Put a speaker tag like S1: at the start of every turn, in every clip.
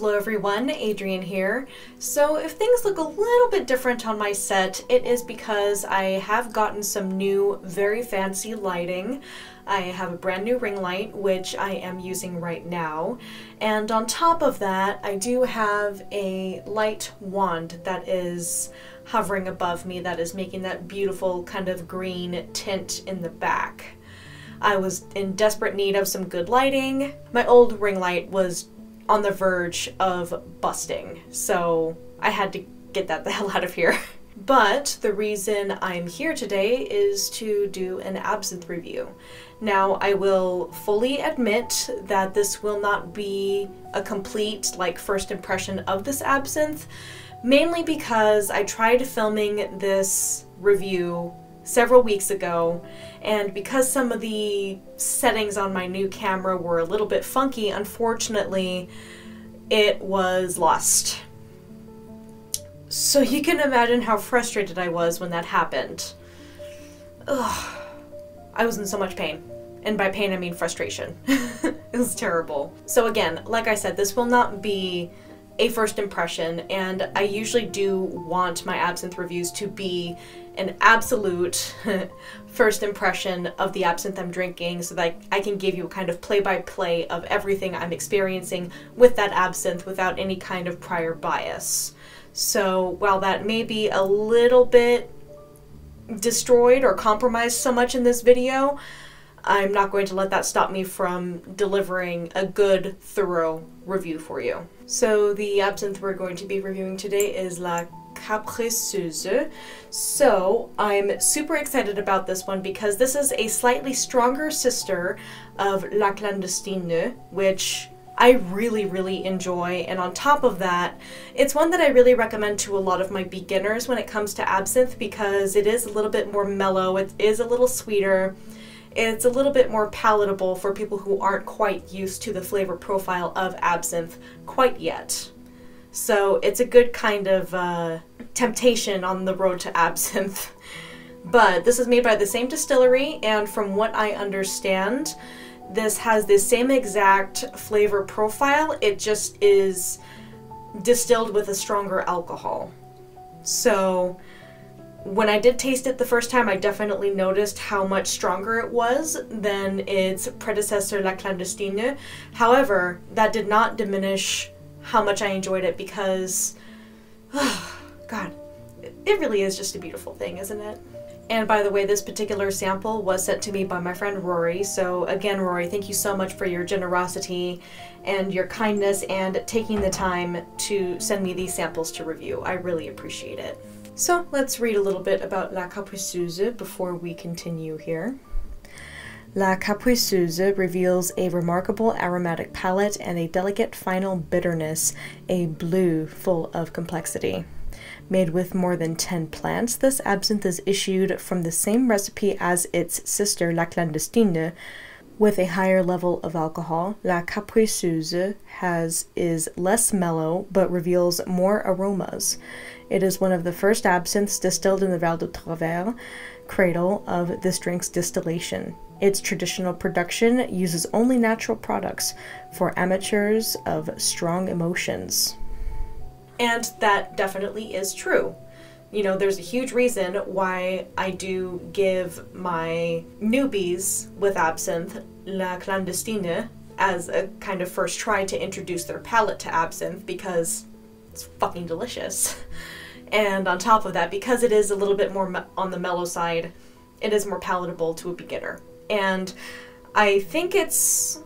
S1: Hello everyone, Adrienne here. So if things look a little bit different on my set, it is because I have gotten some new, very fancy lighting. I have a brand new ring light, which I am using right now. And on top of that, I do have a light wand that is hovering above me that is making that beautiful kind of green tint in the back. I was in desperate need of some good lighting. My old ring light was on the verge of busting, so I had to get that the hell out of here. But the reason I'm here today is to do an absinthe review. Now, I will fully admit that this will not be a complete, first impression of this absinthe, mainly because I tried filming this review several weeks ago, and because some of the settings on my new camera were a little bit funky, unfortunately, it was lost. So you can imagine how frustrated I was when that happened. Ugh. I was in so much pain. And by pain, I mean frustration. It was terrible. So again, like I said, this will not be a first impression, and I usually do want my absinthe reviews to be an absolute first impression of the absinthe I'm drinking, so that I can give you a kind of play-by-play of everything I'm experiencing with that absinthe without any kind of prior bias. So while that may be a little bit destroyed or compromised so much in this video, I'm not going to let that stop me from delivering a good, thorough review for you. So the absinthe we're going to be reviewing today is La Capricieuse. So I'm super excited about this one because this is a slightly stronger sister of La Clandestine, which I really enjoy, and on top of that, it's one that I really recommend to a lot of my beginners when it comes to absinthe because it is a little bit more mellow, it is a little sweeter, it's a little bit more palatable for people who aren't quite used to the flavor profile of absinthe quite yet. So it's a good kind of temptation on the road to absinthe. But this is made by the same distillery, and from what I understand, this has the same exact flavor profile, it just is distilled with a stronger alcohol. So when I did taste it the first time, I definitely noticed how much stronger it was than its predecessor, La Clandestine. However, that did not diminish how much I enjoyed it because, oh, God, it really is just a beautiful thing, isn't it? And by the way, this particular sample was sent to me by my friend Rory. So again, Rory, thank you so much for your generosity and your kindness and taking the time to send me these samples to review. I really appreciate it. So let's read a little bit about La Capricieuse before we continue here. La Capricieuse reveals a remarkable aromatic palette and a delicate final bitterness, a blue full of complexity. Made with more than 10 plants, this absinthe is issued from the same recipe as its sister La Clandestine, with a higher level of alcohol. La Capricieuse is less mellow but reveals more aromas. It is one of the first absinthes distilled in the Val de Travers, cradle of this drink's distillation. Its traditional production uses only natural products for amateurs of strong emotions. And that definitely is true. You know, there's a huge reason why I do give my newbies with absinthe La Clandestine as a kind of first try to introduce their palate to absinthe, because it's fucking delicious. And on top of that, because it is a little bit more on the mellow side, it is more palatable to a beginner. And I think it's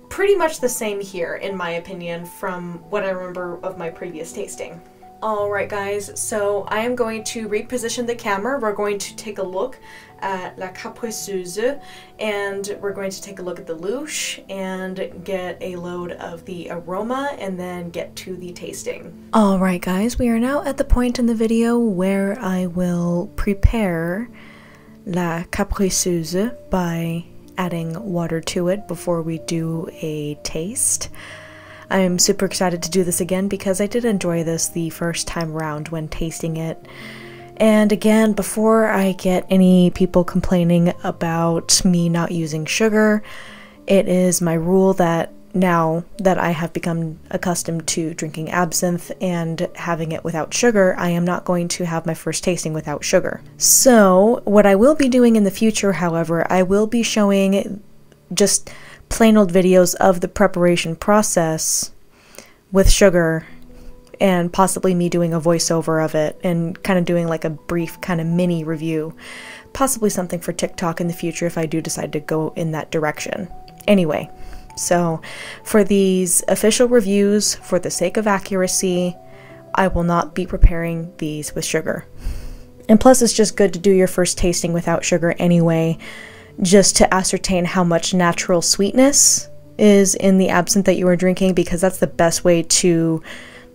S1: pretty much the same here, in my opinion, from what I remember of my previous tasting. Alright guys, so I am going to reposition the camera. We're going to take a look at La Capricieuse, and we're going to take a look at the louche and get a load of the aroma and then get to the tasting. Alright guys, we are now at the point in the video where I will prepare La Capricieuse by adding water to it before we do a taste. I am super excited to do this again because I did enjoy this the first time around when tasting it. And again, before I get any people complaining about me not using sugar, it is my rule that now that I have become accustomed to drinking absinthe and having it without sugar, I am not going to have my first tasting without sugar. So what I will be doing in the future, however, I will be showing just plain old videos of the preparation process with sugar, and possibly me doing a voiceover of it and kind of doing like a brief kind of mini review. Possibly something for TikTok in the future if I do decide to go in that direction. Anyway, so for these official reviews, for the sake of accuracy, I will not be preparing these with sugar. And plus, it's just good to do your first tasting without sugar anyway, just to ascertain how much natural sweetness is in the absinthe that you are drinking, because that's the best way to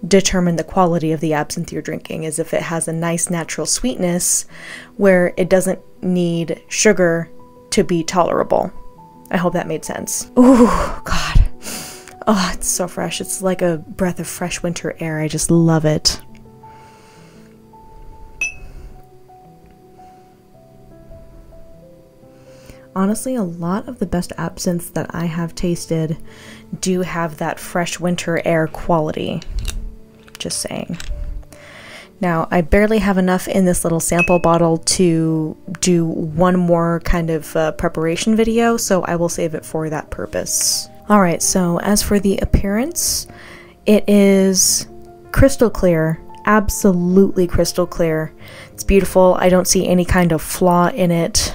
S1: determine the quality of the absinthe you're drinking, is if it has a nice natural sweetness where it doesn't need sugar to be tolerable. I hope that made sense. Ooh, God. Oh, it's so fresh. It's like a breath of fresh winter air. I just love it. Honestly, a lot of the best absinthes that I have tasted do have that fresh winter air quality. Just saying. Now, I barely have enough in this little sample bottle to do one more kind of preparation video, so I will save it for that purpose. Alright, so as for the appearance, it is crystal clear. Absolutely crystal clear. It's beautiful. I don't see any kind of flaw in it.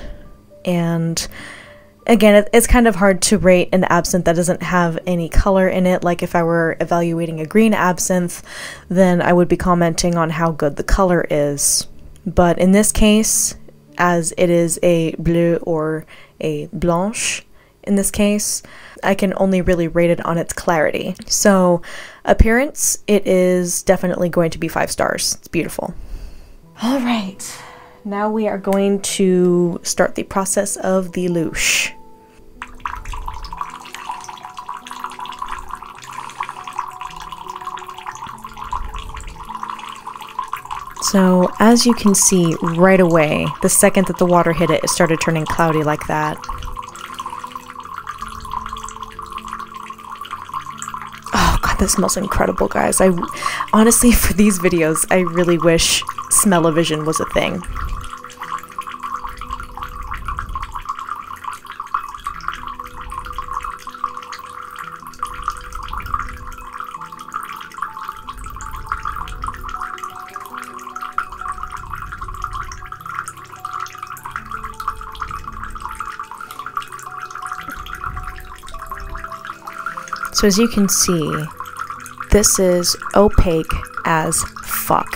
S1: And again, it's kind of hard to rate an absinthe that doesn't have any color in it. Like if I were evaluating a green absinthe, then I would be commenting on how good the color is. But in this case, as it is a bleu or a blanche, in this case, I can only really rate it on its clarity. So appearance, it is definitely going to be 5 stars. It's beautiful. All right. Now we are going to start the process of the louche. So as you can see right away, the second that the water hit it, it started turning cloudy like that. Oh God, this smells incredible, guys. Honestly, for these videos, I really wish smell-o-vision was a thing. So as you can see, this is opaque as fuck.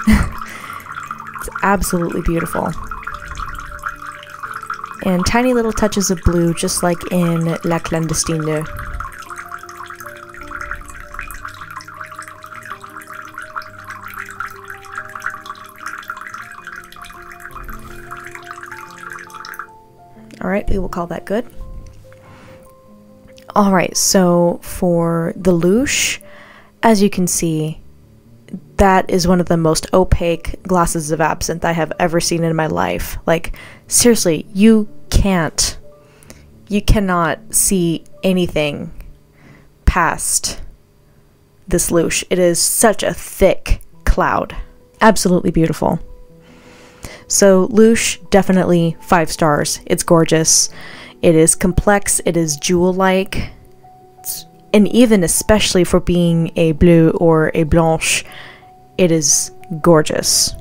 S1: It's absolutely beautiful. And tiny little touches of blue, just like in La Clandestine. Alright, we will call that good. Alright, so for the louche, as you can see, that is one of the most opaque glasses of absinthe I have ever seen in my life. Like, seriously, you cannot see anything past this louche. It is such a thick cloud. Absolutely beautiful. So louche, definitely 5 stars. It's gorgeous. It is complex, it is jewel-like, and even especially for being a bleu or a blanche, it is gorgeous.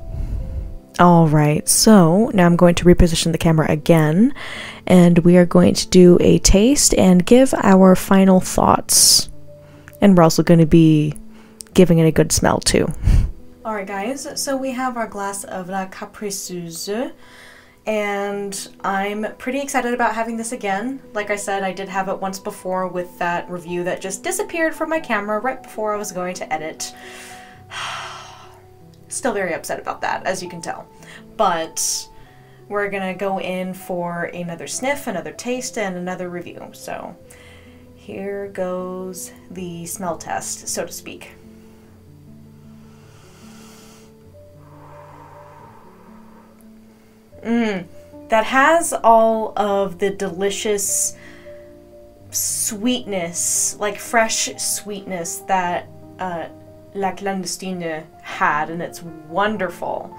S1: Alright, so now I'm going to reposition the camera again, and we are going to do a taste and give our final thoughts. And we're also going to be giving it a good smell too. Alright guys, so we have our glass of La Capricieuse. And I'm pretty excited about having this again. Like I said, I did have it once before with that review that just disappeared from my camera right before I was going to edit. Still very upset about that, as you can tell. But we're gonna go in for another sniff, another taste, and another review. So here goes the smell test, so to speak. That has all of the delicious sweetness, like fresh sweetness that La Clandestine had, and it's wonderful.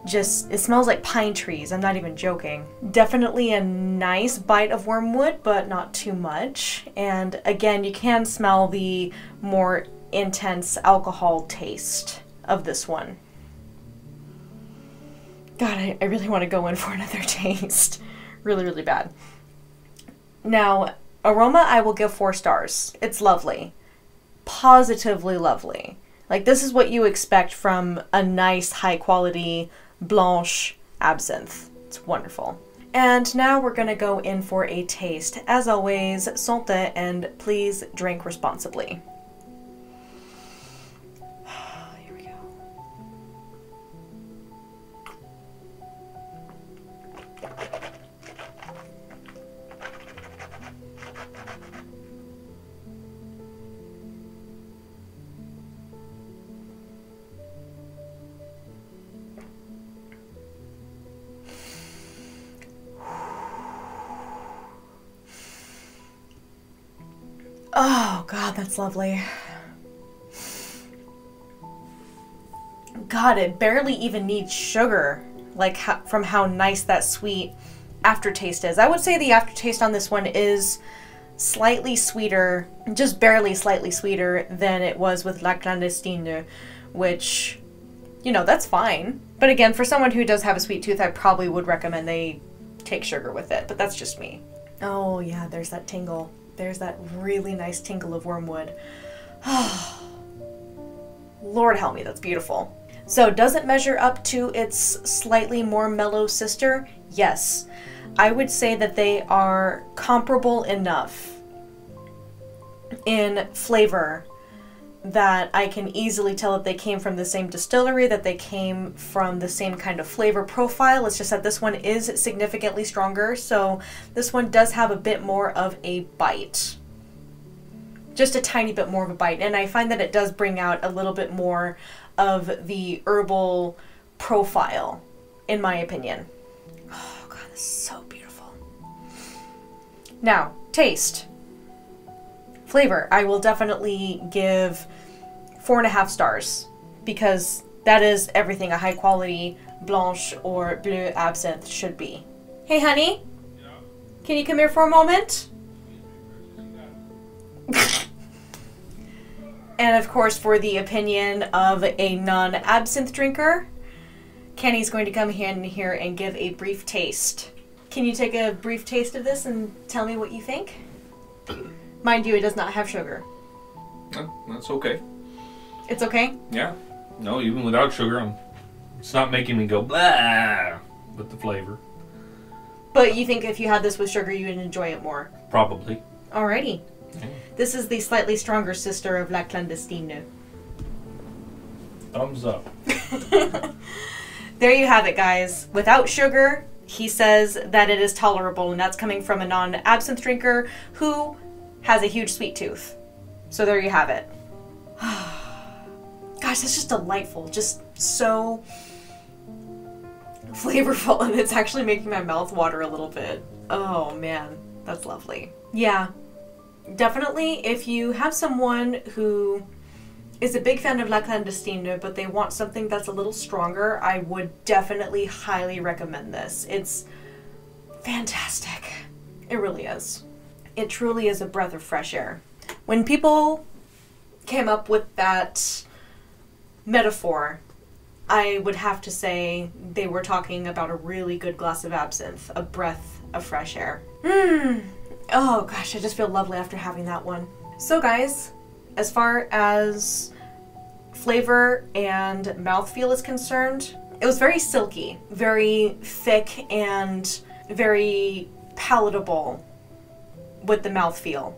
S1: Just, it smells like pine trees, I'm not even joking. Definitely a nice bite of wormwood, but not too much. And again, you can smell the more intense alcohol taste of this one. God, I really want to go in for another taste. Really, really bad. Now, aroma, I will give 4 stars. It's lovely. Positively lovely. Like, this is what you expect from a nice, high-quality Blanche Absinthe. It's wonderful. And now we're going to go in for a taste. As always, santé, and please drink responsibly. Here we go. Oh, God, that's lovely. God, it barely even needs sugar, like from how nice that sweet aftertaste is. I would say the aftertaste on this one is slightly sweeter, just barely slightly sweeter than it was with La Clandestine, which, you know, that's fine. But again, for someone who does have a sweet tooth, I probably would recommend they take sugar with it, but that's just me. Oh, yeah, there's that tingle. There's that really nice tingle of wormwood. Lord help me, that's beautiful. So does it measure up to its slightly more mellow sister? Yes. I would say that they are comparable enough in flavor that I can easily tell that they came from the same distillery, that they came from the same kind of flavor profile. It's just that this one is significantly stronger, so this one does have a bit more of a bite. Just a tiny bit more of a bite, and I find that it does bring out a little bit more of the herbal profile, in my opinion. Oh God, this is so beautiful. Now, taste. Flavor, I will definitely give 4.5 stars, because that is everything a high quality Blanche or Bleu Absinthe should be. Hey honey, yeah. Can you come here for a moment? And of course, for the opinion of a non-absinthe drinker, Kenny's going to come in here and give a brief taste. Can you take a brief taste of this and tell me what you think? Mind you, it does not have sugar.
S2: That's okay.
S1: It's okay?
S2: Yeah. No, even without sugar, it's not making me go blah with the flavor.
S1: But you think if you had this with sugar, you would enjoy it more?
S2: Probably.
S1: Alrighty.
S2: Yeah.
S1: This is the slightly stronger sister of La Clandestine.
S2: Thumbs up.
S1: There you have it, guys. Without sugar, he says that it is tolerable, and that's coming from a non-absinthe drinker who has a huge sweet tooth. So there you have it. Gosh, that's just delightful. Just so flavorful, and it's actually making my mouth water a little bit. Oh man, that's lovely. Yeah, definitely if you have someone who is a big fan of La Clandestine, but they want something that's a little stronger, I would definitely highly recommend this. It's fantastic. It really is. It truly is a breath of fresh air. When people came up with that metaphor, I would have to say they were talking about a really good glass of absinthe, a breath of fresh air. Oh gosh, I just feel lovely after having that one. So guys, as far as flavor and mouthfeel is concerned, it was very silky, very thick, and very palatable with the mouthfeel.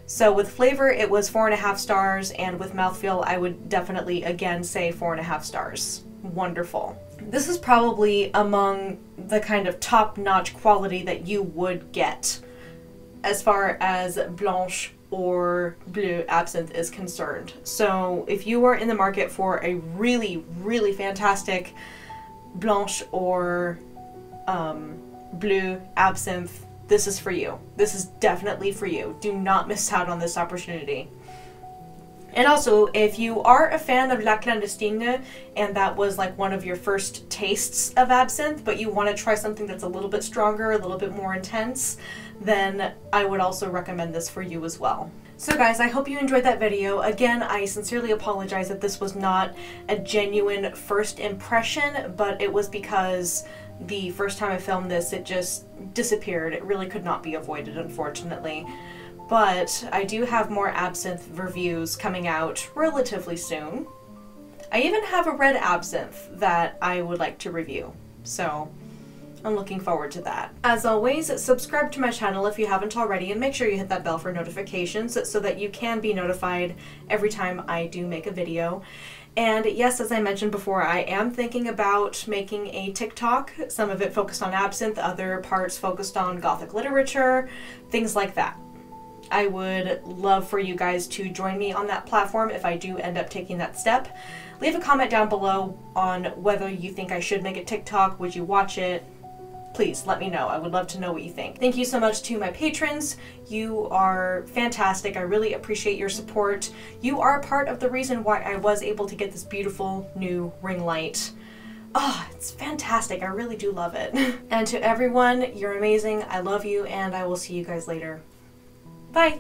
S1: So with flavor, it was 4.5 stars, and with mouthfeel, I would definitely again say 4.5 stars. Wonderful. This is probably among the kind of top-notch quality that you would get as far as Blanche or Bleu Absinthe is concerned. So if you are in the market for a really, really fantastic Blanche or Bleu Absinthe this is for you. This is definitely for you. Do not miss out on this opportunity. And also, if you are a fan of La Clandestine and that was like one of your first tastes of absinthe, but you want to try something that's a little bit stronger, a little bit more intense, then I would also recommend this for you as well. So guys, I hope you enjoyed that video. Again, I sincerely apologize that this was not a genuine first impression, but it was because the first time I filmed this, it just disappeared. It really could not be avoided, unfortunately. But I do have more absinthe reviews coming out relatively soon. I even have a red absinthe that I would like to review, so I'm looking forward to that. As always, subscribe to my channel if you haven't already, and make sure you hit that bell for notifications so that you can be notified every time I do make a video. And yes, as I mentioned before, I am thinking about making a TikTok, some of it focused on absinthe, other parts focused on Gothic literature, things like that. I would love for you guys to join me on that platform if I do end up taking that step. Leave a comment down below on whether you think I should make a TikTok. Would you watch it? Please let me know. I would love to know what you think. Thank you so much to my patrons. You are fantastic. I really appreciate your support. You are part of the reason why I was able to get this beautiful new ring light. Oh, it's fantastic. I really do love it. And to everyone, you're amazing. I love you, and I will see you guys later. Bye!